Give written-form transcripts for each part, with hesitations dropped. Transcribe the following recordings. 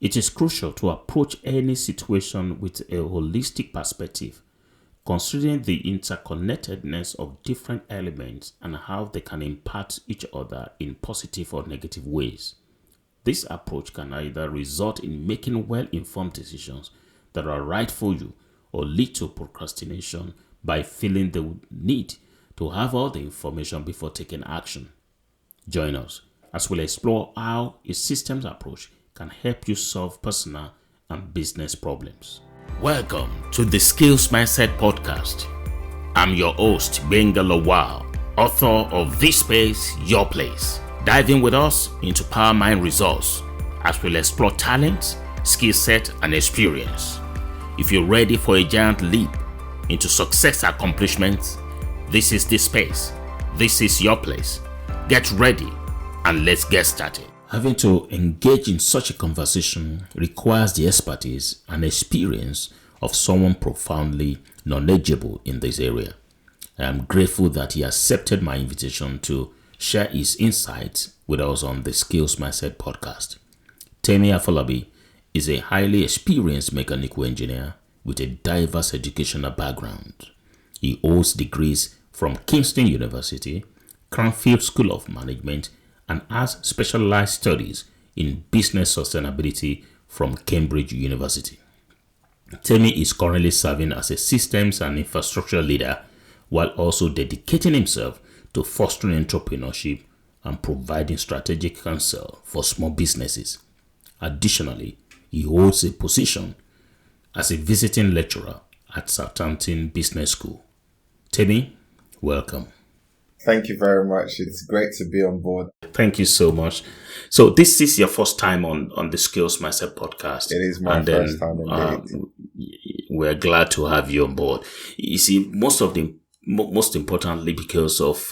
It is crucial to approach any situation with a holistic perspective, considering the interconnectedness of different elements and how they can impact each other in positive or negative ways. This approach can either result in making well-informed decisions that are right for you or lead to procrastination by feeling the need to have all the information before taking action. Join us as we'll explore how a systems approach can help you solve personal and business problems. Welcome to the Skills Mindset Podcast. I'm your host, Benga Lawal, author of This Space, Your Place. Dive in with us into Power Mind Results as we'll explore talent, skill set, and experience. If you're ready for a giant leap into success accomplishments, this is the space. This is your place. Get ready and let's get started. Having to engage in such a conversation requires the expertise and experience of someone profoundly knowledgeable in this area. I am grateful that he accepted my invitation to share his insights with us on the Skills Mindset Podcast. Temi Afolabi is a highly experienced mechanical engineer with a diverse educational background. He holds degrees from Kingston University, Cranfield School of Management, and has specialized studies in business sustainability from Cambridge University. Temi is currently serving as a systems and infrastructure leader while also dedicating himself to fostering entrepreneurship and providing strategic counsel for small businesses. Additionally, he holds a position as a visiting lecturer at Southampton Business School. Temi, welcome. Thank you very much. It's great to be on board. Thank you so much. So this is your first time on the Skills Mindset Podcast. It is my first time indeed. We're glad to have you on board. You see, most importantly, because of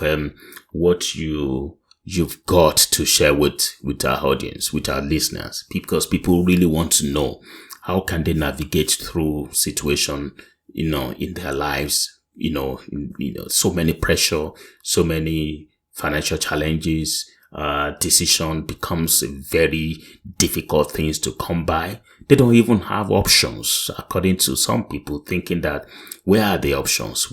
what you've got to share with our audience, with our listeners, because people really want to know how can they navigate through situation, in their lives. So many pressure, so many financial challenges, decision becomes a very difficult things to come by. They don't even have options, according to some people, thinking that where are the options?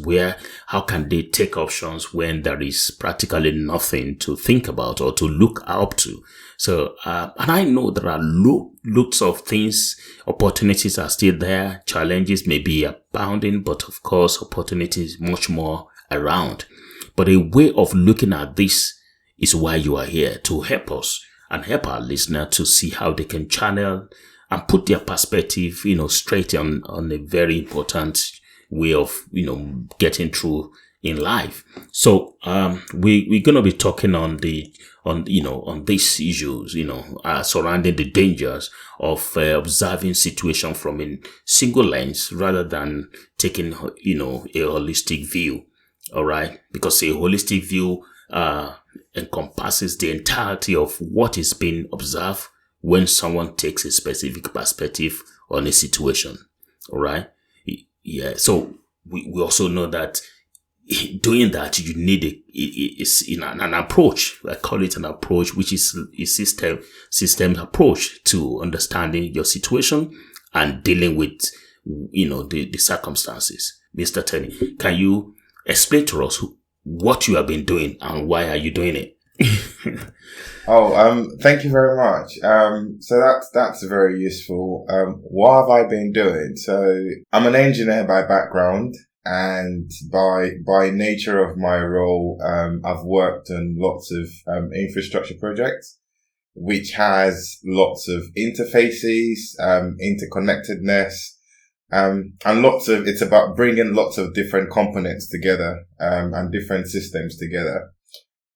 How can they take options when there is practically nothing to think about or to look up to? So, and I know there are lots of things, opportunities are still there, challenges may be abounding, but of course, opportunities much more around. But a way of looking at this is why you are here, to help us and help our listener to see how they can channel and put their perspective, straight on a very important way of, getting through in life. So, we're going to be talking on these issues, surrounding the dangers of observing situation from a single lens rather than taking, a holistic view. All right. Because a holistic view, encompasses the entirety of what is being observed when someone takes a specific perspective on a situation. All right. Yeah. So we also know that doing that, you need an approach. I call it an approach, which is a system approach to understanding your situation and dealing with, the circumstances. Mr. Teni, can you explain to us what you have been doing and why are you doing it? Thank you very much. So that's very useful. What have I been doing? So I'm an engineer by background. And by nature of my role, I've worked on lots of infrastructure projects, which has lots of interfaces, interconnectedness, and it's about bringing lots of different components together, and different systems together.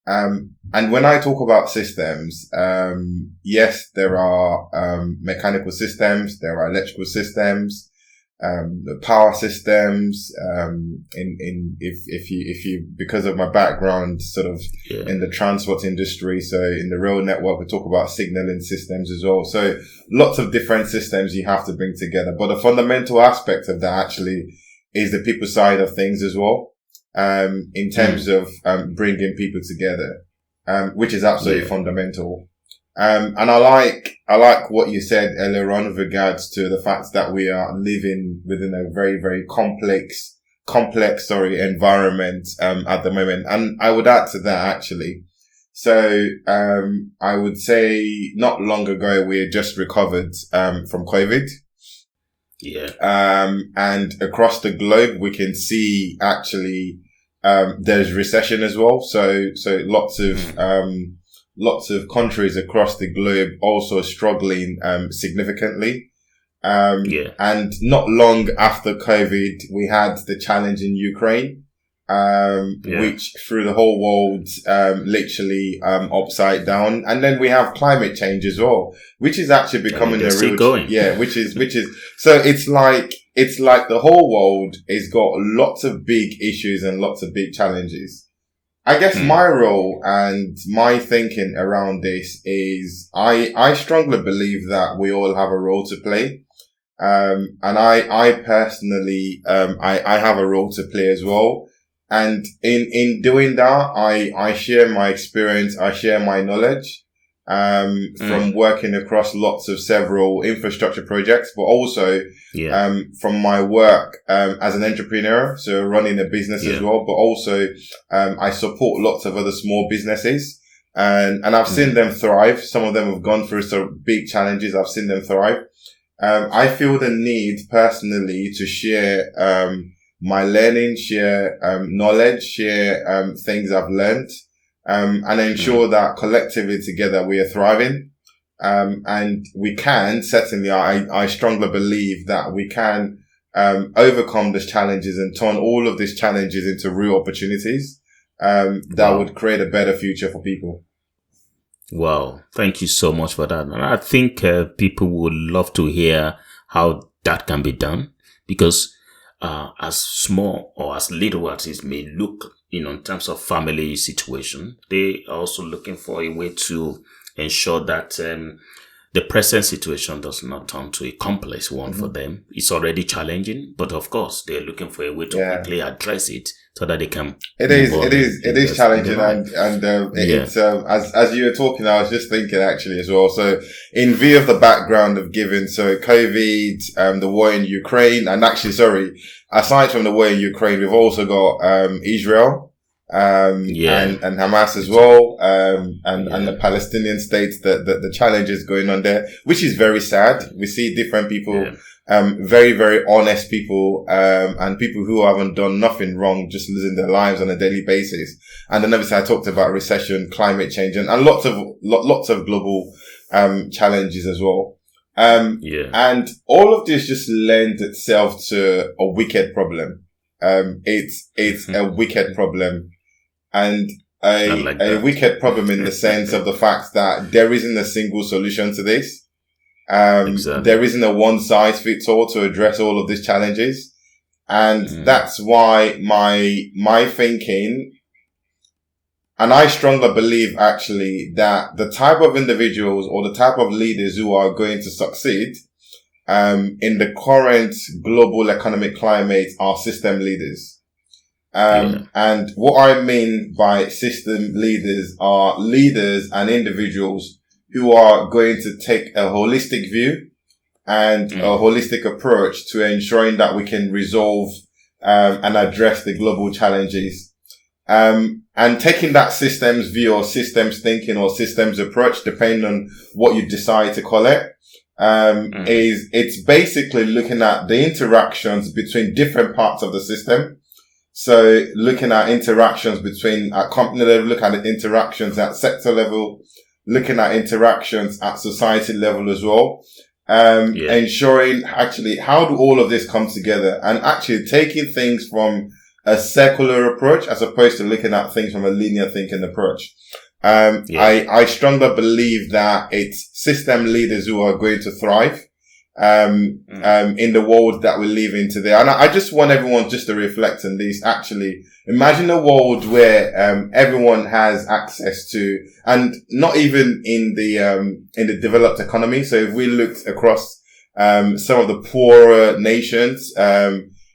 And when I talk about systems, yes, there are mechanical systems, there are electrical systems, the power systems, if you, because of my background in the transport industry, so in the rail network, we talk about signaling systems as well. So lots of different systems you have to bring together. But the fundamental aspect of that actually is the people side of things as well, in terms of, bringing people together, which is absolutely fundamental. And I like what you said earlier on with regards to the fact that we are living within a very, very complex, environment, at the moment. And I would add to that actually. So, I would say not long ago, we had just recovered, from COVID. Yeah. And across the globe, we can see actually, there's recession as well. So lots of countries across the globe also struggling, significantly. And not long after COVID, we had the challenge in Ukraine, which threw the whole world, literally, upside down. And then we have climate change as well, which is actually becoming a real, which is, so it's like the whole world has got lots of big issues and lots of big challenges. I guess my role and my thinking around this is I strongly believe that we all have a role to play. And I personally, I have a role to play as well. And in doing that, I share my experience, I share my knowledge, from working across lots of several infrastructure projects, but also, from my work, as an entrepreneur. So running a business as well, but also, I support lots of other small businesses and I've seen them thrive. Some of them have gone through some big challenges. I've seen them thrive. I feel the need personally to share, my learning, share, knowledge, share, things I've learned, and ensure that collectively together we are thriving. And we can, certainly, I strongly believe that we can, overcome these challenges and turn all of these challenges into real opportunities, that would create a better future for people. Wow. Thank you so much for that. And I think, people would love to hear how that can be done because, as small or as little as it may look, in terms of family situation, they are also looking for a way to ensure that the present situation does not turn to a complex one for them. It's already challenging, but of course, they're looking for a way to quickly address it so that they can. It is challenging, and it's as you were talking, I was just thinking actually as well. So, in view of the background of COVID, the war in Ukraine, and actually, aside from the war in Ukraine, we've also got Israel. And Hamas as well, and the Palestinian states, the challenges going on there, which is very sad. We see different people, very, very honest people, and people who haven't done nothing wrong, just losing their lives on a daily basis. And then obviously I talked about recession, climate change, and lots of global, challenges as well. And all of this just lends itself to a wicked problem. It's a wicked problem. And a wicked problem in the sense of the fact that there isn't a single solution to this. There isn't a one size fits all to address all of these challenges. And that's why my thinking, and I strongly believe actually that the type of individuals or the type of leaders who are going to succeed, in the current global economic climate are system leaders. And what I mean by system leaders are leaders and individuals who are going to take a holistic view and a holistic approach to ensuring that we can resolve, and address the global challenges. And taking that systems view or systems thinking or systems approach, depending on what you decide to call it, it's basically looking at the interactions between different parts of the system. So looking at interactions between at company level, look at the interactions at sector level, looking at interactions at society level as well. Ensuring actually how do all of this come together and actually taking things from a circular approach as opposed to looking at things from a linear thinking approach. I strongly believe that it's system leaders who are going to thrive. In the world that we live in today. And I just want everyone just to reflect on this. Actually, imagine a world where, everyone has access to, and not even in the developed economy. So if we looked across, some of the poorer nations,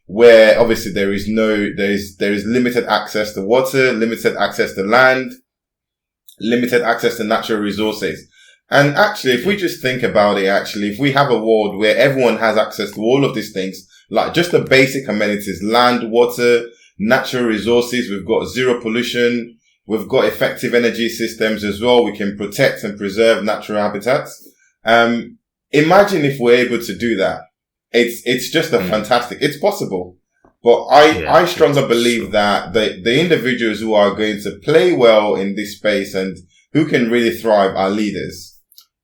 where obviously there is limited access to water, limited access to land, limited access to natural resources. And actually, if we just think about it, actually, if we have a world where everyone has access to all of these things, like just the basic amenities, land, water, natural resources, we've got zero pollution, we've got effective energy systems as well. We can protect and preserve natural habitats. Imagine if we're able to do that. It's just a fantastic, it's possible. But I strongly believe that the individuals who are going to play well in this space and who can really thrive are leaders.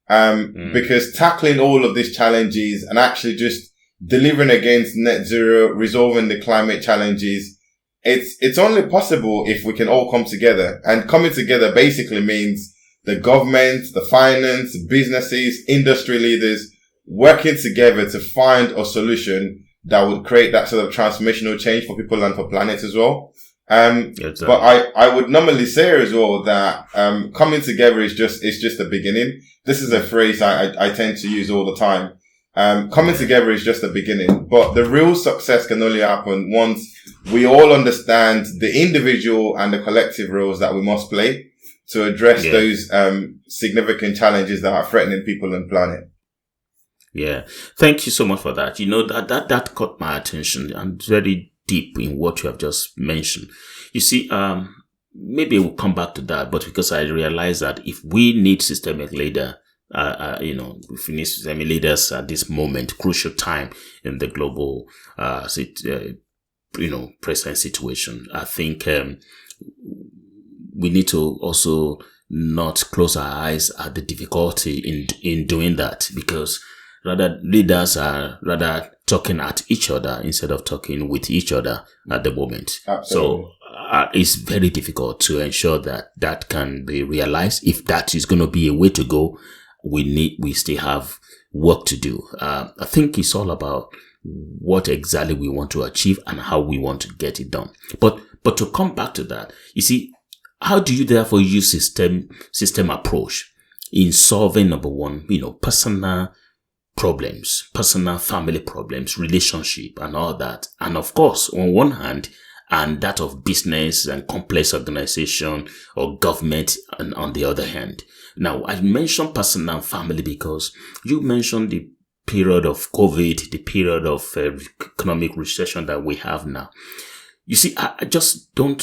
Because tackling all of these challenges and actually just delivering against net zero, resolving the climate challenges, it's only possible if we can all come together. And coming together basically means the government, the finance, businesses, industry leaders working together to find a solution that would create that sort of transformational change for people and for planet as well. But I would normally say as well that, coming together is just the beginning. This is a phrase I tend to use all the time. Coming together is just the beginning, but the real success can only happen once we all understand the individual and the collective roles that we must play to address those, significant challenges that are threatening people and planet. Yeah. Thank you so much for that. That caught my attention and very deep in what you have just mentioned. You see, maybe we'll come back to that, but because I realize that if we need systemic leader, if we need systemic leaders at this moment, crucial time in the global, present situation, I think, we need to also not close our eyes at the difficulty in doing that, because rather leaders are rather talking at each other instead of talking with each other at the moment. Absolutely. So it's very difficult to ensure that can be realized. If that is going to be a way to go, we still have work to do. I think it's all about what exactly we want to achieve and how we want to get it done. But to come back to that, you see, how do you therefore use system approach in solving, number one, personal problems, personal family problems, relationship and all that. And of course, on one hand, and that of business and complex organization or government and on the other hand. Now, I mentioned personal and family because you mentioned the period of COVID, the period of economic recession that we have now. You see, I don't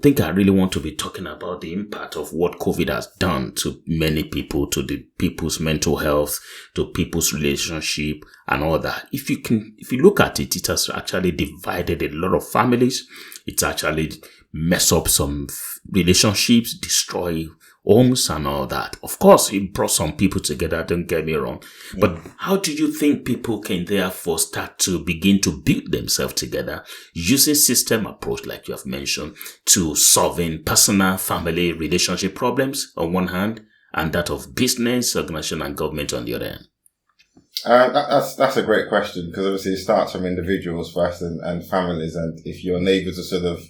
think I really want to be talking about the impact of what COVID has done to many people, to the people's mental health, to people's relationship and all that. If you look at it, it has actually divided a lot of families. It's actually messed up some relationships, destroy homes and all that. Of course, it brought some people together, don't get me wrong. But how do you think people can therefore start to begin to build themselves together using system approach, like you have mentioned, to solving personal, family, relationship problems on one hand, and that of business, organization and government on the other hand? That's a great question, because obviously it starts from individuals first and families. And if you're unable to sort of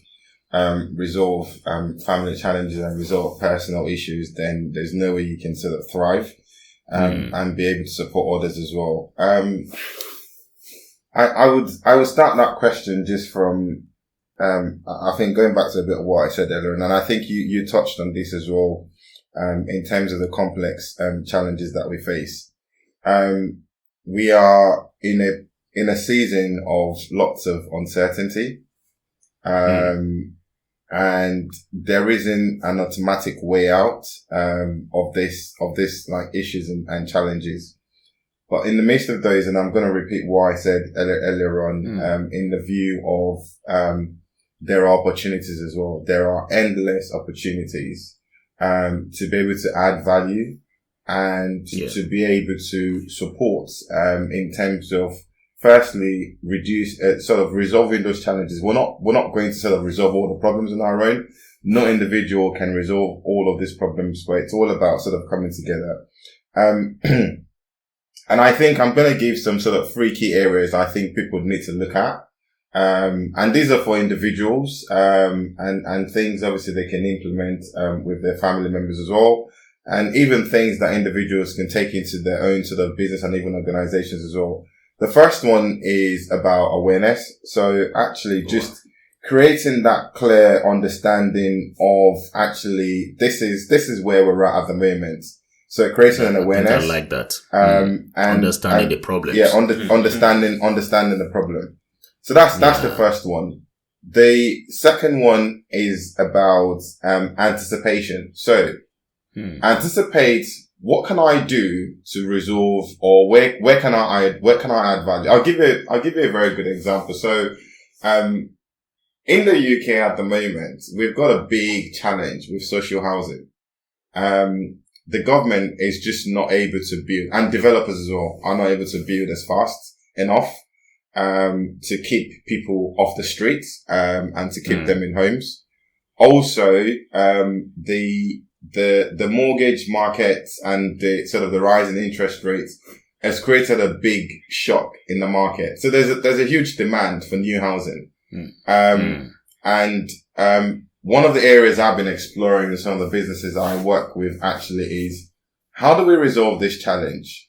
resolve family challenges and resolve personal issues, then there's no way you can sort of thrive and be able to support others as well. I would start that question just from I think going back to a bit of what I said earlier, and I think you touched on this as well in terms of the complex challenges that we face. We are in a season of lots of uncertainty. And there isn't an automatic way out, of this like issues and challenges. But in the midst of those, and I'm going to repeat what I said earlier on, in the view of, there are opportunities as well. There are endless opportunities, to be able to add value and to be able to support, in terms of, firstly, reduce, sort of resolving those challenges. We're not going to sort of resolve all the problems on our own. No individual can resolve all of these problems, but it's all about sort of coming together. And I think I'm going to give some sort of 3 key areas I think people need to look at. And these are for individuals, and things obviously they can implement, with their family members as well. And even things that individuals can take into their own sort of business and even organizations as well. The first one is about awareness. So actually just creating that clear understanding of actually this is where we're at the moment. So creating an I think I awareness. like that. And Understanding the problems. Yeah, understanding the problem. So that's the first one. The second one is about anticipation. So anticipate, what can I do to resolve, or where can I add value? I'll give you a very good example. So in the UK at the moment, we've got a big challenge with social housing. The government is just not able to build, and developers as well are not able to build as fast enough to keep people off the streets and to keep them in homes. Also, the mortgage market and the sort of the rise in interest rates has created a big shock in the market. So there's a huge demand for new housing. And one of the areas I've been exploring with some of the businesses I work with actually is, how do we resolve this challenge?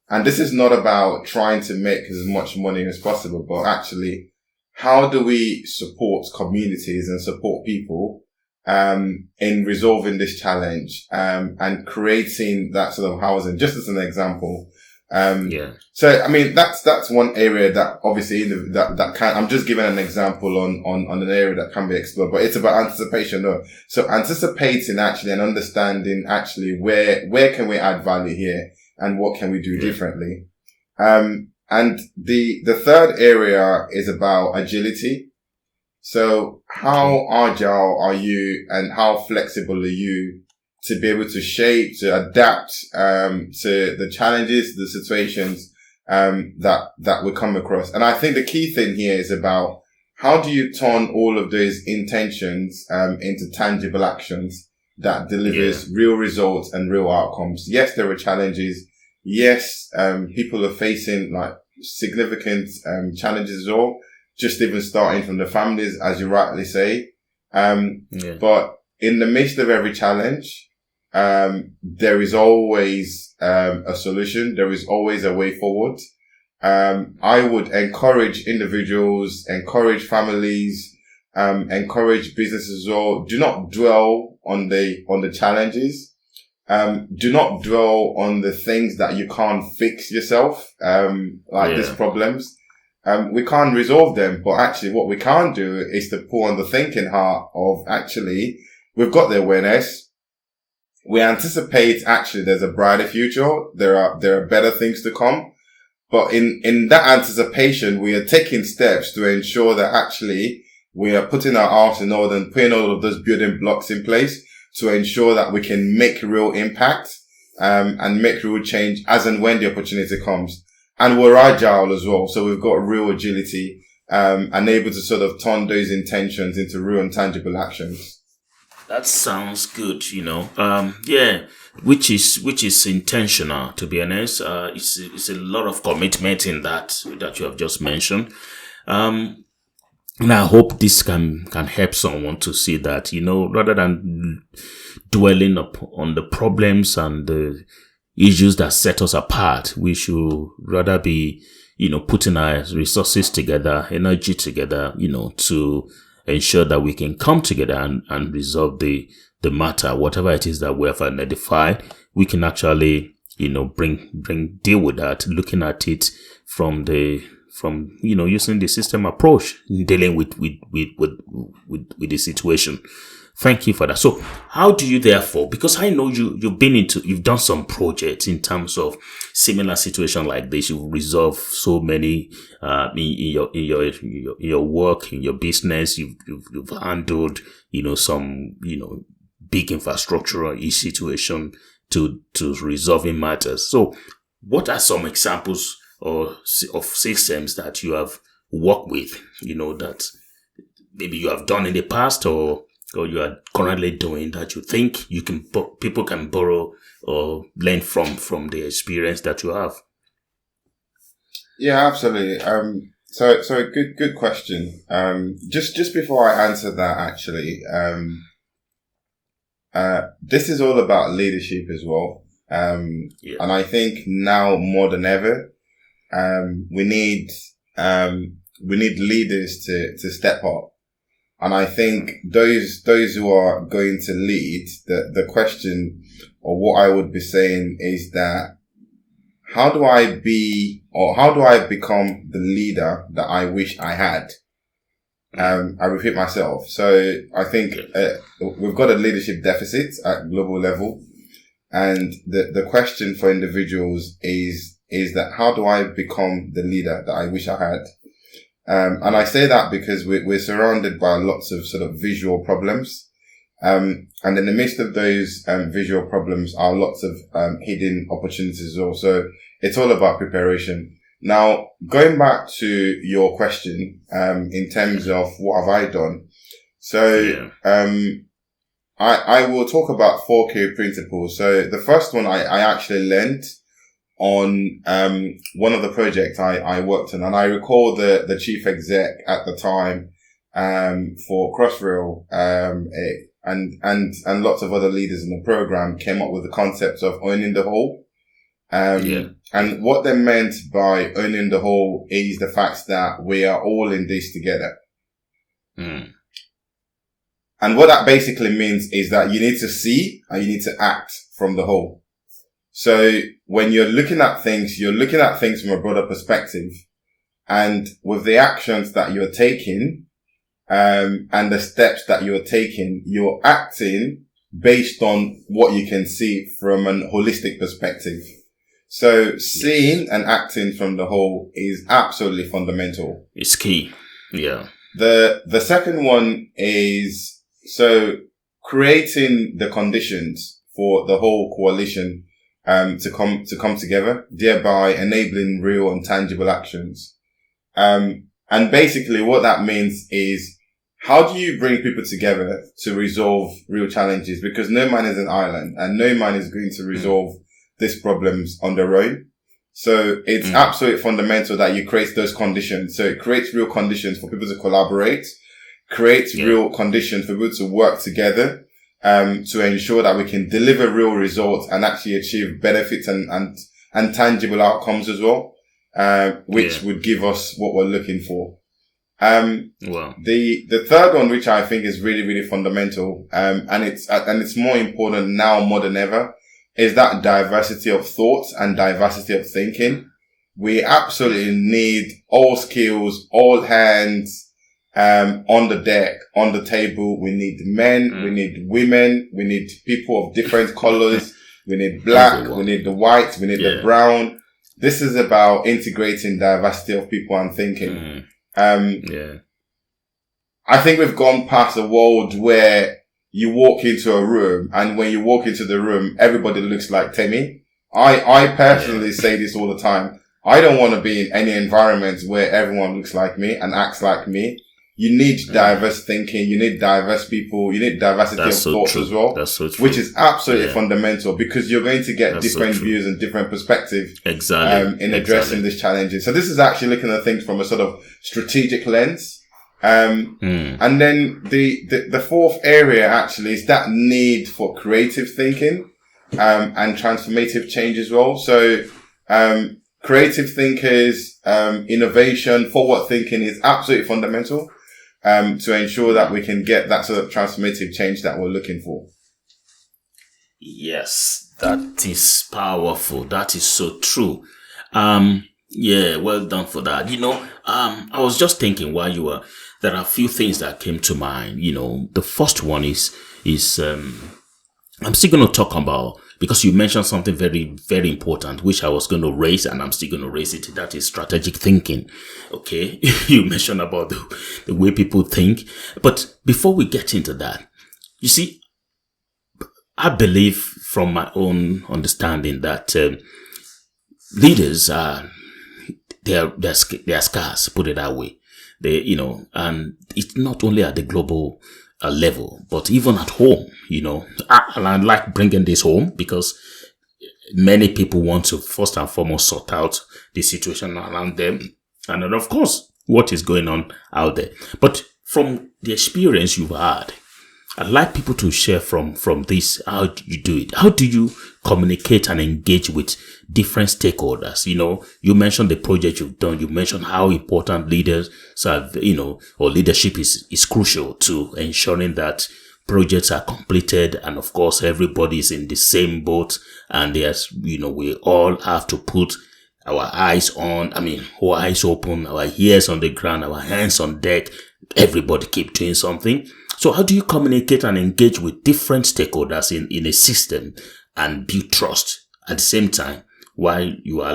And this is not about trying to make as much money as possible, but actually, how do we support communities and support people in resolving this challenge and creating that sort of housing? Just as an example. So I mean, that's one area that obviously that can, I'm just giving an example on an area that can be explored, but it's about anticipation though. So anticipating actually and understanding actually where can we add value here and what can we do differently. And the third area is about agility. So how agile are you and how flexible are you to be able to shape, to adapt, to the challenges, the situations, that we come across. And I think the key thing here is about, how do you turn all of those intentions, into tangible actions that delivers real results and real outcomes? Yes, there are challenges. Yes, people are facing like significant, challenges as well. Just even starting from the families, as you rightly say. But in the midst of every challenge, there is always, a solution. There is always a way forward. I would encourage individuals, encourage families, encourage businesses as well. Do not dwell on the challenges. Do not dwell on the things that you can't fix yourself, these problems. We can't resolve them, but actually what we can do is to pour on the thinking heart of, actually, we've got the awareness. We anticipate actually there's a brighter future. There are better things to come. But in that anticipation, we are taking steps to ensure that actually we are putting our house in order and putting all of those building blocks in place to ensure that we can make real impact, and make real change as and when the opportunity comes. And we're agile as well. So we've got real agility, and able to sort of turn those intentions into real and tangible actions. That sounds good, which is intentional, to be honest. It's a lot of commitment in that you have just mentioned. And I hope this can help someone to see that, rather than dwelling on the problems and the issues that set us apart, we should rather be, putting our resources together, energy together, to ensure that we can come together and resolve the matter, whatever it is that we have identified. We can actually, deal with that, looking at it from using the system approach, dealing with the situation. Thank you for that. So how do you therefore, because I know you've done some projects in terms of similar situation like this. You've resolved so many, in your work, in your business. You've handled, some, big infrastructural situation to resolving matters. So what are some examples of systems that you have worked with, that maybe you have done in the past or you are currently doing, that you think people can borrow or learn from the experience that you have? Yeah, absolutely. So good question. Just before I answer that, actually, this is all about leadership as well. And I think now more than ever, we need leaders to step up. And I think those who are going to lead, the question or what I would be saying is that how do I become the leader that I wish I had? I repeat myself. So I think we've got a leadership deficit at global level. And the question for individuals is that how do I become the leader that I wish I had? And I say that because we're surrounded by lots of sort of visual problems. And in the midst of those visual problems are lots of hidden opportunities also. It's all about preparation. Now, going back to your question, in terms of what have I done? So, I will talk about 4 key principles. So the first one I actually learned on, one of the projects I worked on, and I recall the chief exec at the time, for Crossrail, and lots of other leaders in the program came up with the concepts of owning the whole. And what they meant by owning the whole is the fact that we are all in this together. And what that basically means is that you need to see and you need to act from the whole. So when you're looking at things from a broader perspective, and with the actions that you're taking, and the steps that you're taking, you're acting based on what you can see from an holistic perspective. So seeing and acting from the whole is absolutely fundamental. It's key. Yeah. The second one is, so creating the conditions for the whole coalition, to come together, thereby enabling real and tangible actions. And basically what that means is, how do you bring people together to resolve real challenges? Because no man is an island and no man is going to resolve these problems on their own. So it's absolutely fundamental that you create those conditions. So it creates real conditions for people to collaborate, creates real conditions for people to work together, to ensure that we can deliver real results and actually achieve benefits and tangible outcomes as well, which would give us what we're looking for. The third one, which I think is really, really fundamental, and it's more important now more than ever, is that diversity of thought and diversity of thinking. We absolutely need all skills, all hands, on the deck, on the table. We need men, we need women, we need people of different colors, we need black, we need the white, we need the brown. This is about integrating diversity of people and thinking. I think we've gone past a world where you walk into a room and when you walk into the room, everybody looks like Temi. I personally say this all the time. I don't want to be in any environment where everyone looks like me and acts like me. You need diverse thinking. You need diverse people. You need diversity of thoughts as well. That's so true. Which is absolutely fundamental because you're going to get different views and different perspectives. In addressing these challenges. So this is actually looking at things from a sort of strategic lens. And then the fourth area actually is that need for creative thinking, and transformative change as well. So, creative thinkers, innovation, forward thinking is absolutely fundamental, to ensure that we can get that sort of transformative change that we're looking for. Yes, that is powerful. That is so true. Well done for that. I was just thinking while there are a few things that came to mind. The first one is I'm still going to talk about, because you mentioned something very, very important, which I was going to raise, and I'm still going to raise it. That is strategic thinking. Okay. You mentioned about the way people think. But before we get into that, you see, I believe from my own understanding that, leaders they're scarce, put it that way. And it's not only at the global level, but even at home, and I like bringing this home because many people want to first and foremost sort out the situation around them. And then, of course, what is going on out there. But from the experience you've had, I'd like people to share from this, how do you do it? How do you communicate and engage with different stakeholders? You mentioned the project you've done. You mentioned how important leaders have, or leadership is crucial to ensuring that projects are completed, and of course everybody's in the same boat, and there's, we all have to put our eyes open, our ears on the ground, our hands on deck. Everybody keep doing something. So how do you communicate and engage with different stakeholders in a system and build trust at the same time while you are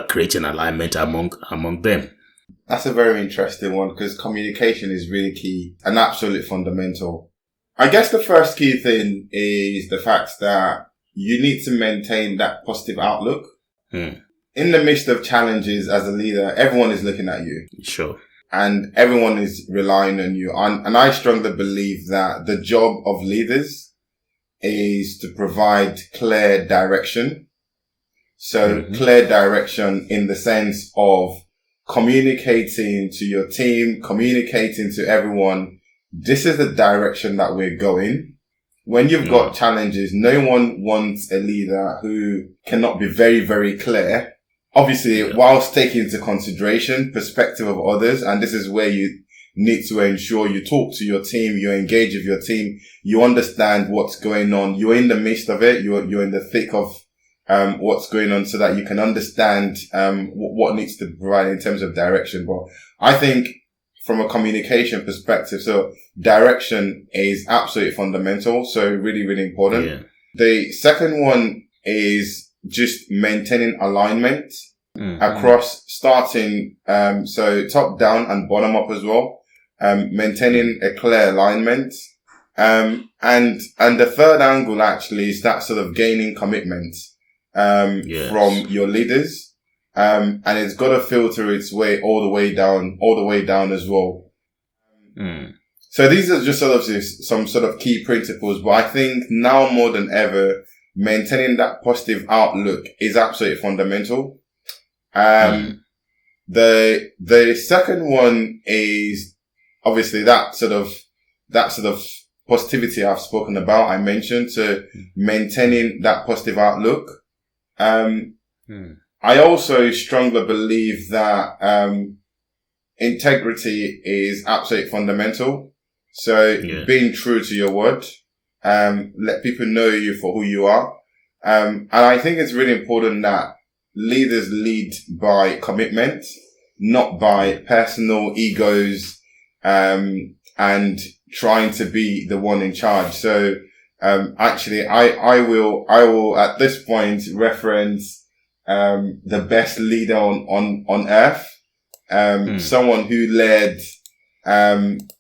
creating alignment among them? That's a very interesting one, because communication is really key and absolutely fundamental. I guess the first key thing is the fact that you need to maintain that positive outlook. In the midst of challenges as a leader, everyone is looking at you. Sure. And everyone is relying on you. And I strongly believe that the job of leaders is to provide clear direction. So clear direction in the sense of communicating to your team, communicating to everyone, this is the direction that we're going. When you've got challenges, no one wants a leader who cannot be very, very clear. Obviously, whilst taking into consideration perspective of others, and this is where you need to ensure you talk to your team, you engage with your team, you understand what's going on, you're in the midst of it, you're in the thick of what's going on, so that you can understand what needs to be provided in terms of direction. But I think from a communication perspective, so direction is absolutely fundamental. So really, really important. Yeah. The second one is just maintaining alignment across, starting, so top down and bottom up as well. Maintaining a clear alignment. And the third angle actually is that sort of gaining commitment, from your leaders. And it's got to filter its way all the way down as well. So these are just sort of some sort of key principles, but I think now more than ever, maintaining that positive outlook is absolutely fundamental. The second one is obviously that sort of positivity I've spoken about. I mentioned, to maintaining that positive outlook. I also strongly believe that integrity is absolutely fundamental. So being true to your word, let people know you for who you are. And I think it's really important that leaders lead by commitment, not by personal egos, and trying to be the one in charge. So, actually, I will at this point reference the best leader on earth, someone who led,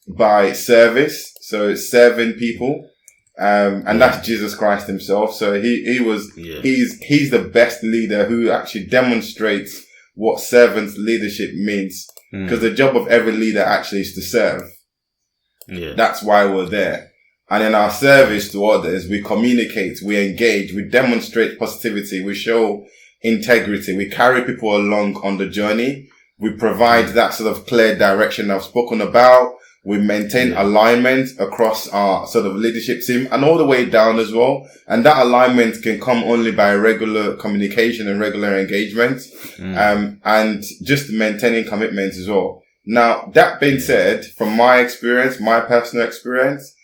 by service. So serving people. And that's Jesus Christ himself. So he's the best leader who actually demonstrates what servant leadership means. Because the job of every leader actually is to serve. That's why we're there. And in our service to others, we communicate, we engage, we demonstrate positivity, we show integrity, we carry people along on the journey. We provide that sort of clear direction I've spoken about. We maintain alignment across our sort of leadership team and all the way down as well. And that alignment can come only by regular communication and regular engagement, and just maintaining commitment as well. Now, that being said, from my experience, my personal experience,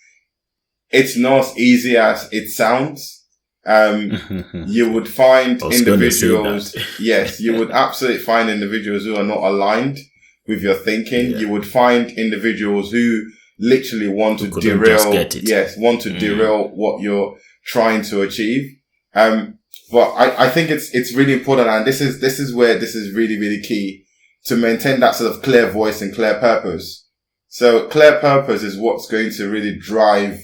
it's not as easy as it sounds. You would find individuals, yes, you would absolutely find individuals who are not aligned with your thinking. You would find individuals who literally want to derail, derail what you're trying to achieve. But I think it's really important. And this is where this is really, really key, to maintain that sort of clear voice and clear purpose. So clear purpose is what's going to really drive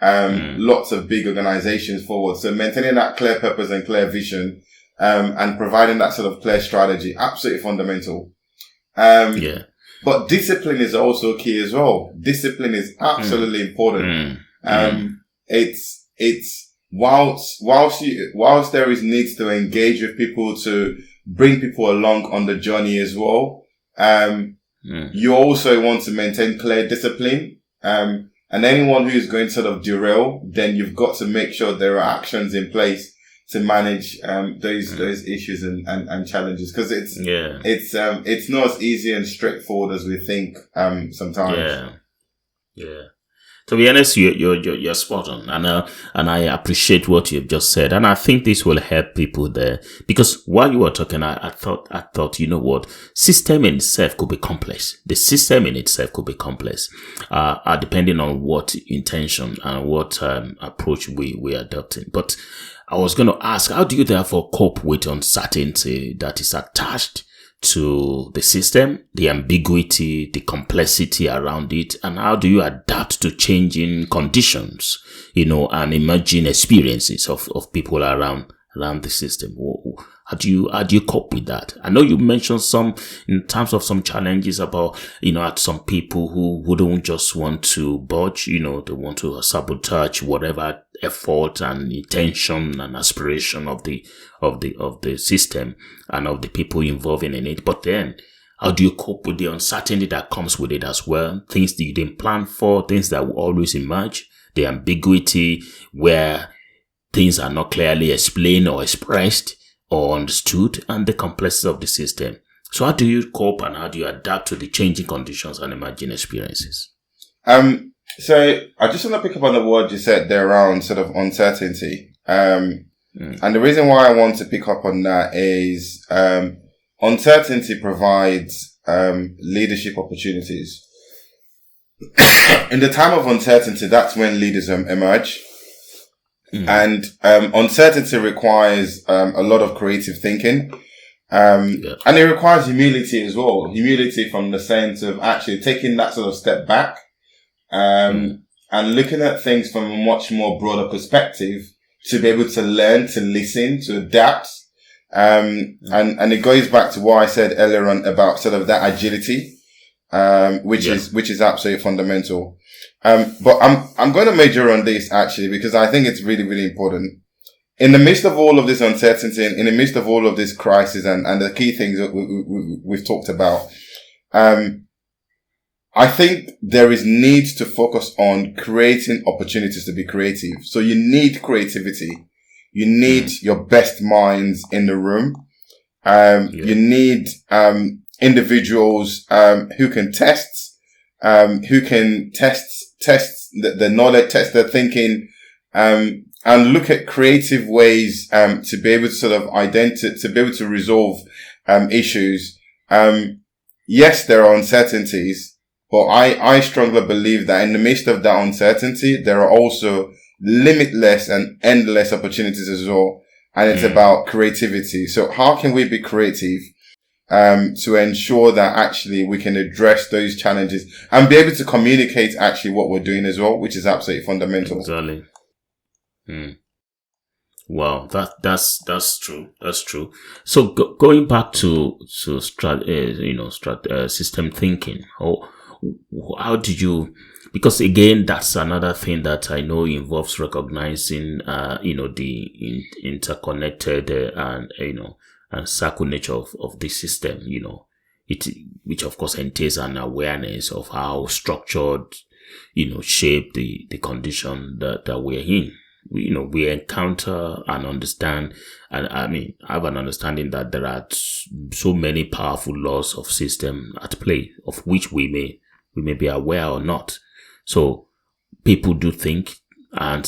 lots of big organizations forward. So maintaining that clear purpose and clear vision, and providing that sort of clear strategy, absolutely fundamental. But discipline is also key as well. Discipline is absolutely important. It's whilst there is needs to engage with people, to bring people along on the journey as well. You also want to maintain clear discipline. And anyone who is going to sort of derail, then you've got to make sure there are actions in place to manage those issues and challenges, because it's not as easy and straightforward as we think sometimes. To be honest, you're spot on, and I appreciate what you've just said, and I think this will help people there because while you were talking, I thought, you know what, system in itself could be complex. The system in itself could be complex, depending on what intention and what approach we are adopting. But I was going to ask, how do you therefore cope with uncertainty that is attached to the system, the ambiguity, the complexity around it, and how do you adapt to changing conditions, and emerging experiences of people around the system? How do you cope with that? I know you mentioned some in terms of some challenges about, at some people who wouldn't just want to budge, they want to sabotage whatever effort and intention and aspiration of the system and of the people involved in it. But then, how do you cope with the uncertainty that comes with it as well? Things that you didn't plan for, things that will always emerge, the ambiguity where things are not clearly explained or expressed or understood, and the complexity of the system. So how do you cope and how do you adapt to the changing conditions and emerging experiences? So I just want to pick up on the word you said there around sort of uncertainty. And the reason why I want to pick up on that is, uncertainty provides, leadership opportunities. In the time of uncertainty, that's when leaders emerge. And uncertainty requires a lot of creative thinking. And it requires humility as well. Humility from the sense of actually taking that sort of step back and looking at things from a much more broader perspective to be able to learn, to listen, to adapt. And it goes back to what I said earlier on about sort of that agility, which is absolutely fundamental. But I'm going to major on this actually because I think it's really, really important. In the midst of all of this uncertainty and in the midst of all of this crisis and the key things that we've talked about, I think there is need to focus on creating opportunities to be creative. So you need creativity. You need your best minds in the room. You need, individuals, who can test the knowledge, test their thinking, and look at creative ways, to be able to sort of to be able to resolve, issues. Yes, there are uncertainties, but I strongly believe that in the midst of that uncertainty, there are also limitless and endless opportunities as well. And it's about creativity. So how can we be creative? To ensure that actually we can address those challenges and be able to communicate actually what we're doing as well, which is absolutely fundamental. Exactly. Wow, that's true. That's true. So going back to system thinking. How did you? Because again, that's another thing that I know involves recognizing, the interconnected and circle nature of the system, which of course entails an awareness of how structured, shape the condition that we're in. We encounter and understand, and I have an understanding that there are so many powerful laws of system at play, of which we may be aware or not. So people do think, and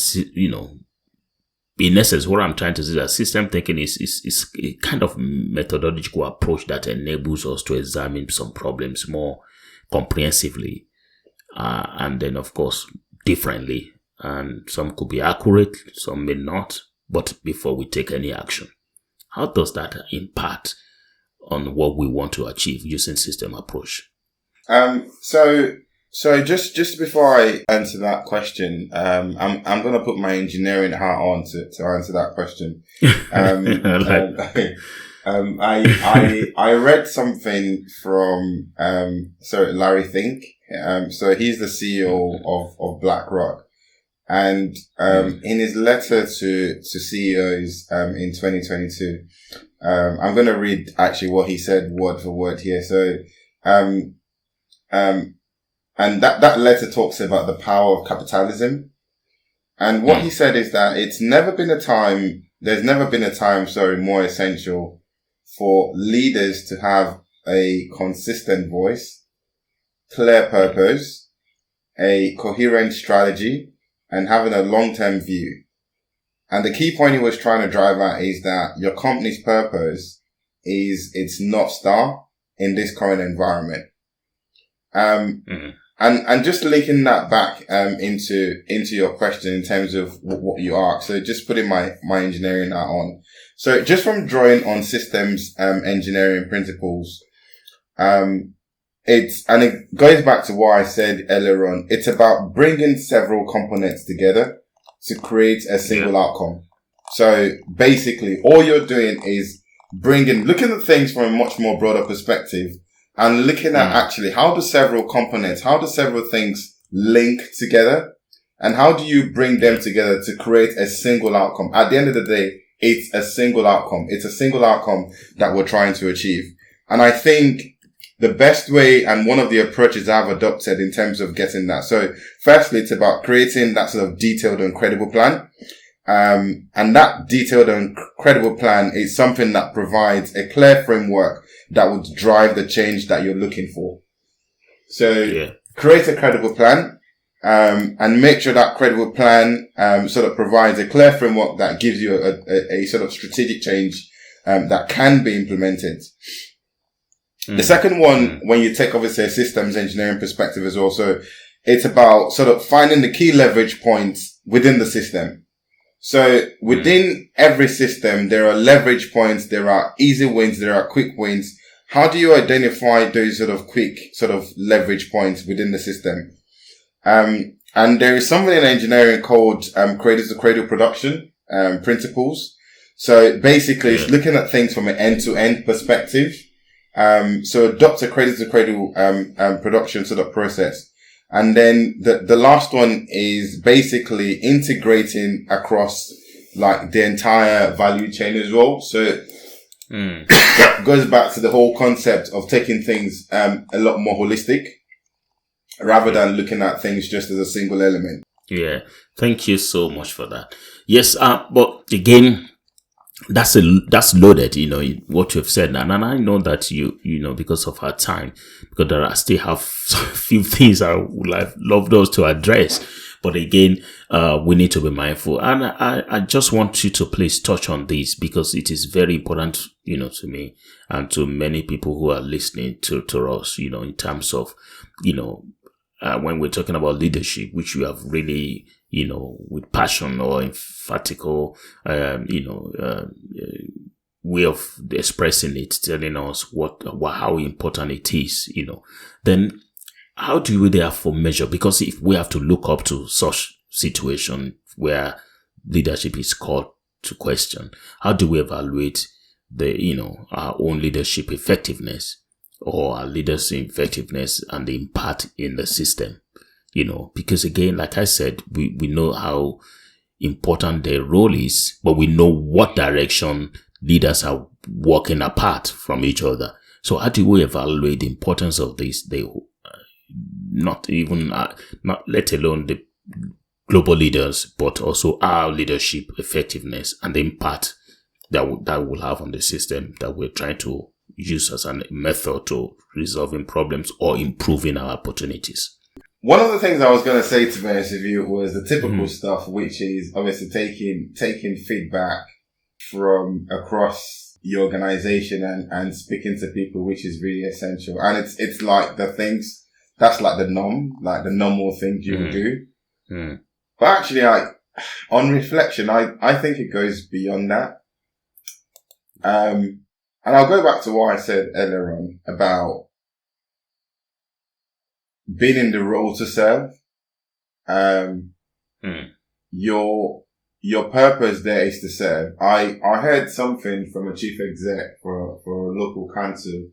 in essence, what I'm trying to say is that system thinking is a kind of methodological approach that enables us to examine some problems more comprehensively, and then of course differently. And some could be accurate, some may not. But before we take any action, how does that impact on what we want to achieve using system approach? So just before I answer that question, I'm going to put my engineering hat on to answer that question. I read something from, Larry Fink. So he's the CEO of BlackRock. And, in his letter to CEOs, in 2022, I'm going to read actually what he said word for word here. So, and that letter talks about the power of capitalism. And what he said is that there's never been a time, more essential for leaders to have a consistent voice, clear purpose, a coherent strategy, and having a long-term view. And the key point he was trying to drive at is that your company's purpose is its North Star in this current environment. And just linking that back, into your question in terms of what you asked. So just putting my engineering hat on. So just from drawing on systems, engineering principles, it goes back to what I said earlier on. It's about bringing several components together to create a single outcome. So basically all you're doing is looking at things from a much more broader perspective and looking at actually how do several things link together and how do you bring them together to create a single outcome? At the end of the day, it's a single outcome. It's a single outcome that we're trying to achieve. And I think the best way and one of the approaches I've adopted in terms of getting that. So firstly, it's about creating that sort of detailed and credible plan. And that detailed and credible plan is something that provides a clear framework that would drive the change that you're looking for. So create a credible plan, and make sure that credible plan, sort of provides a clear framework that gives you a sort of strategic change, that can be implemented. The second one, when you take obviously a systems engineering perspective as well. So it's about sort of finding the key leverage points within the system. So within every system, there are leverage points, there are easy wins, there are quick wins. How do you identify those sort of quick sort of leverage points within the system? And there is something in engineering called, cradle to cradle production, principles. So basically it's looking at things from an end to end perspective. So adopt a cradle to cradle, production sort of process. And then the last one is basically integrating across like the entire value chain as well. So that goes back to the whole concept of taking things, a lot more holistic rather than looking at things just as a single element. Yeah. Thank you so much for that. Yes. But again, that's loaded, what you've said. And I know that because of our time, because I still have a few things I would have loved us to address. But again, we need to be mindful. And I just want you to please touch on this because it is very important, to me and to many people who are listening to us, in terms of, when we're talking about leadership, which you have really, with passion or emphatical, way of expressing it, telling us how important it is, then how do we therefore measure? Because if we have to look up to such situation where leadership is called to question, how do we evaluate our own leadership effectiveness or our leaders' effectiveness and the impact in the system? Because again, like I said, we know how important their role is, but we know what direction leaders are walking apart from each other. So how do we evaluate the importance of this? Not let alone the global leaders, but also our leadership effectiveness and the impact that will have on the system that we're trying to use as a method to resolving problems or improving our opportunities. One of the things I was going to say, to be honest with you, was the typical stuff, which is obviously taking feedback from across the organization and speaking to people, which is really essential. And it's like the things, that's like the normal things you would do. But actually, on reflection, I think it goes beyond that. And I'll go back to what I said earlier on about being in the role to serve. Your purpose there is to serve. I heard something from a chief exec for a local council,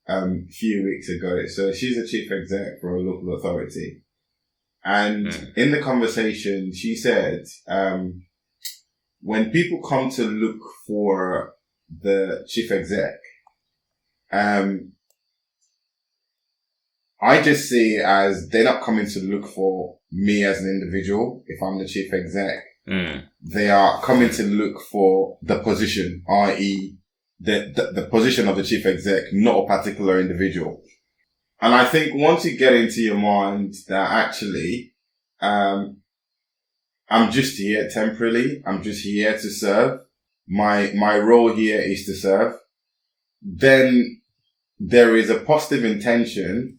a few weeks ago. So she's a chief exec for a local authority. And in the conversation, she said, when people come to look for the chief exec, I just see it as they're not coming to look for me as an individual. If I'm the chief exec, they are coming to look for the position, i.e. the position of the chief exec, not a particular individual. And I think once you get into your mind that actually, I'm just here temporarily, I'm just here to serve, my role here is to serve, then there is a positive intention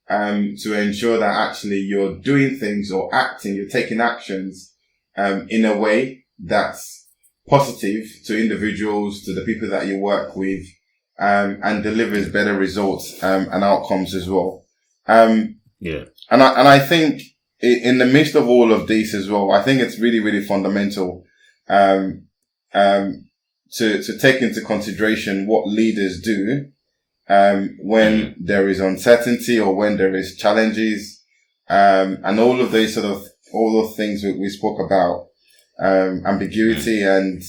to ensure that actually you're doing things or acting, you're taking actions in a way that's positive to individuals, to the people that you work with, and delivers better results and outcomes as well. Yeah. And I think in the midst of all of this as well, I think it's really, really fundamental to take into consideration what leaders do when there is uncertainty or when there is challenges, and all of these all the things we spoke about, ambiguity and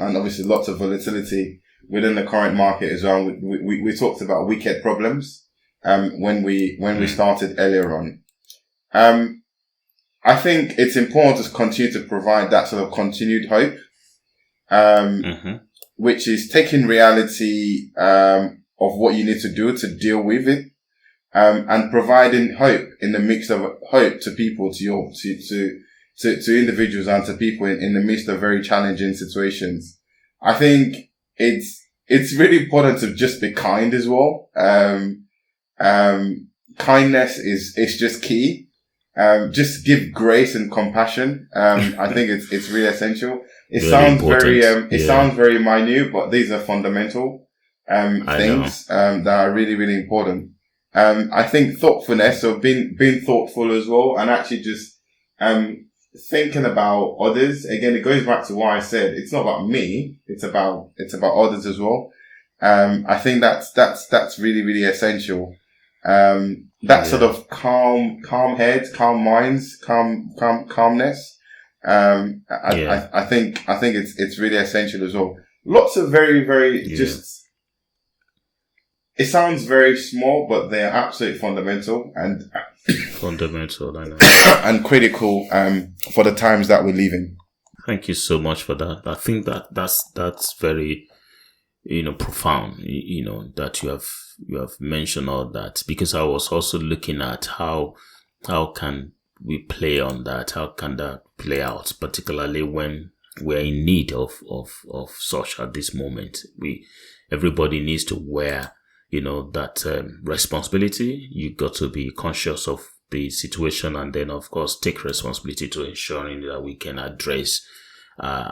obviously lots of volatility within the current market as well. We talked about wicked problems, when we started earlier on. I think it's important to continue to provide that sort of continued hope, which is taking reality of what you need to do to deal with it, and providing hope in the mix of hope to people, to individuals and to people in the midst of very challenging situations. I think it's really important to just be kind as well. Kindness is just key. Just give grace and compassion. I think it's really essential. It sounds very minute, but these are fundamental, things, that are really, really important. I think thoughtfulness, so being thoughtful as well, and actually just, thinking about others. Again, it goes back to what I said. It's not about me. It's about others as well. I think that's really, really essential. Sort of calm heads, calm minds, calmness. I think it's really essential as well. Lots of very, very just, it sounds very small, but they are absolutely fundamental and fundamental, I know. And critical, for the times that we live in. Thank you so much for that. I think that's very, profound, that you have mentioned all that, because I was also looking at how can we play on that? How can that play out, particularly when we're in need of such at this moment? Everybody needs to wear, that responsibility. You got to be conscious of the situation, and then of course take responsibility to ensuring that we can address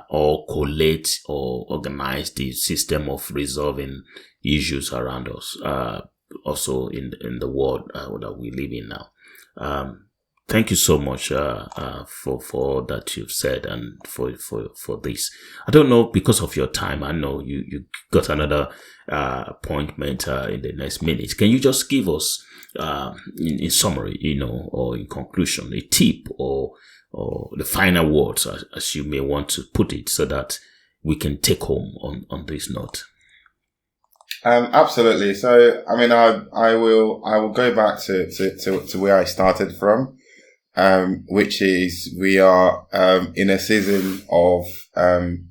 or collate or organize the system of resolving issues around us, also in the world that we live in now. Thank you so much for all that you've said and for this. I don't know, because of your time, I know you got another appointment in the next minute. Can you just give us, in summary, or in conclusion, a tip or the final words, as you may want to put it, so that we can take home on this note? Absolutely. So, I mean, I will go back to where I started from, which is we are in a season of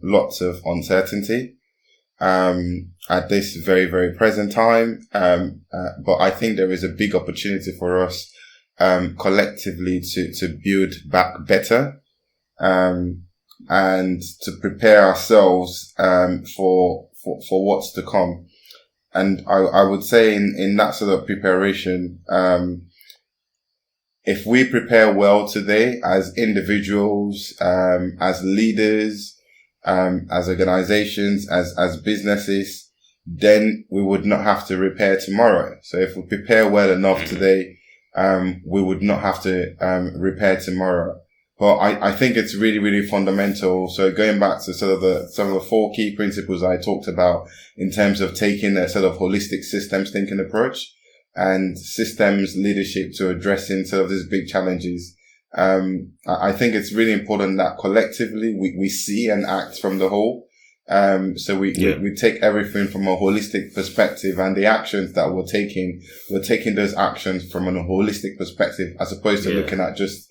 lots of uncertainty at this very, very present time. But I think there is a big opportunity for us collectively to build back better, and to prepare ourselves for what's to come. And I would say in that sort of preparation, if we prepare well today as individuals, as leaders, as organizations, as businesses, then we would not have to repair tomorrow. So if we prepare well enough today, we would not have to repair tomorrow. But I think it's really, really fundamental. So going back to some of the 4 key principles I talked about in terms of taking a sort of holistic systems thinking approach and systems leadership to addressing sort of these big challenges. I think it's really important that collectively we see and act from the whole. So we take everything from a holistic perspective, and the actions that we're taking those actions from a holistic perspective, as opposed to looking at just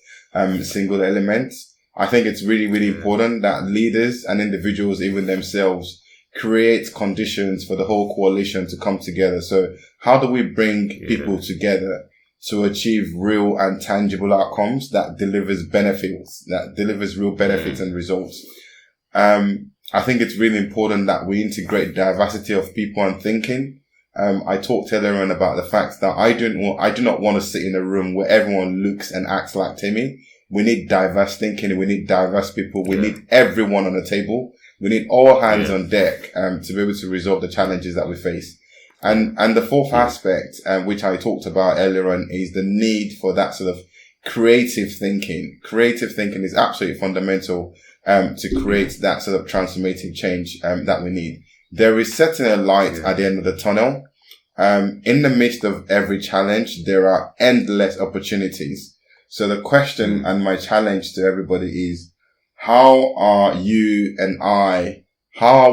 single elements. I think it's really, really important that leaders and individuals, even themselves, create conditions for the whole coalition to come together. So how do we bring people together to achieve real and tangible outcomes that delivers real benefits and results? I think it's really important that we integrate diversity of people and thinking. I talked earlier on about the fact that I do not want to sit in a room where everyone looks and acts like Temi. We need diverse thinking. We need diverse people. We need everyone on the table. We need all hands on deck, to be able to resolve the challenges that we face. And the fourth aspect, which I talked about earlier on, is the need for that sort of creative thinking. Creative thinking is absolutely fundamental, to create that sort of transformative change, that we need. There is certainly a light at the end of the tunnel. In the midst of every challenge, there are endless opportunities. So the question and my challenge to everybody is, how are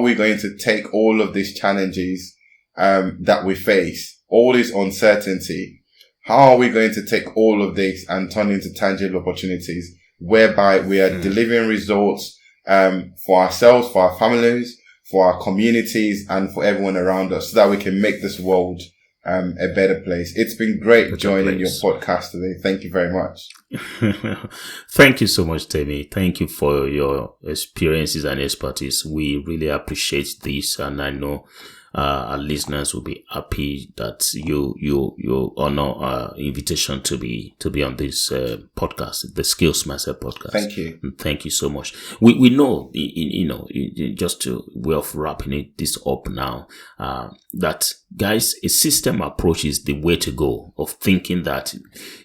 we going to take all of these challenges, that we face, all this uncertainty? How are we going to take all of this and turn into tangible opportunities whereby we are delivering results, for ourselves, for our families, for our communities, and for everyone around us, so that we can make this world a better place? It's been great joining your podcast today. Thank you very much. Thank you so much, Temi. Thank you for your experiences and expertise. We really appreciate this, and I know our listeners will be happy that you honor our invitation to be on this podcast, the Skills Mindset podcast. Thank you. And thank you so much. We know, just to way of wrapping this up now, that guys, a system approach is the way to go, of thinking that,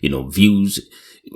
views.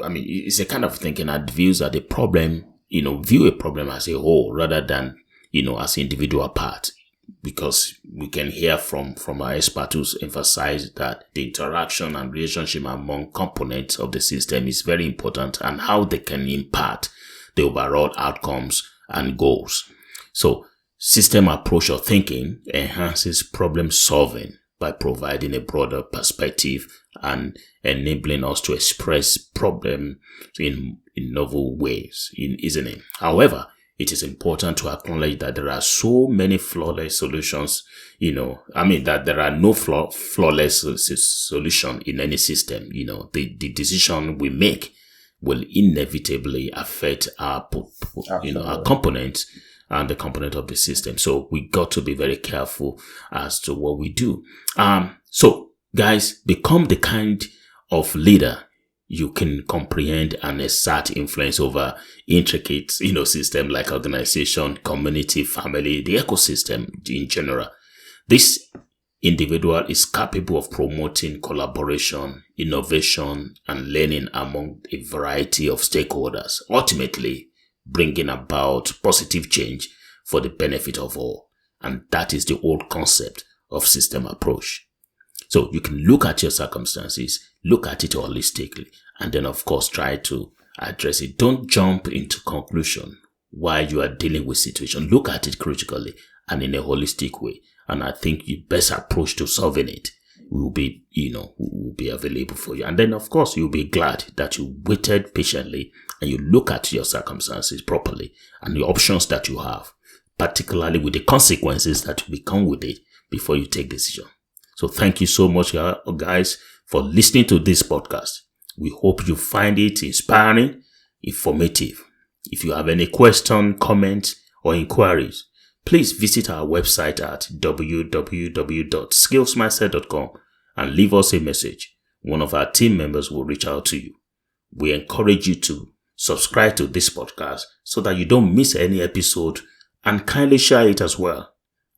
I mean, it's a kind of thinking that views are the problem. View a problem as a whole rather than as an individual part. Because we can hear from our experts who emphasize that the interaction and relationship among components of the system is very important, and how they can impact the overall outcomes and goals. So system approach or thinking enhances problem solving by providing a broader perspective and enabling us to express problem in novel ways, isn't it? However, it is important to acknowledge that there are so many flawless solutions, that there are no flawless solution in any system. The decision we make will inevitably affect our components and the component of the system. So we got to be very careful as to what we do. So guys, become the kind of leader you can comprehend and exert influence over intricate, system like organization, community, family, the ecosystem in general. This individual is capable of promoting collaboration, innovation, and learning among a variety of stakeholders, ultimately bringing about positive change for the benefit of all. And that is the old concept of system approach. So you can look at your circumstances, look at it holistically, and then of course try to address it. Don't jump into conclusion while you are dealing with situation. Look at it critically and in a holistic way. And I think your best approach to solving it will be, will be available for you. And then of course you'll be glad that you waited patiently and you look at your circumstances properly and the options that you have, particularly with the consequences that will come with it before you take decision. So thank you so much, guys, for listening to this podcast. We hope you find it inspiring, informative. If you have any question, comment, or inquiries, please visit our website at www.skillsmindset.com and leave us a message. One of our team members will reach out to you. We encourage you to subscribe to this podcast so that you don't miss any episode, and kindly share it as well.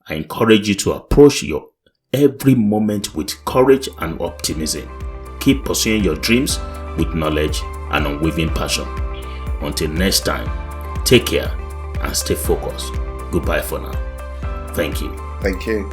I encourage you to approach your every moment with courage and optimism. Keep pursuing your dreams with knowledge and unwavering passion. Until next time, take care and stay focused. Goodbye for now. Thank you. Thank you.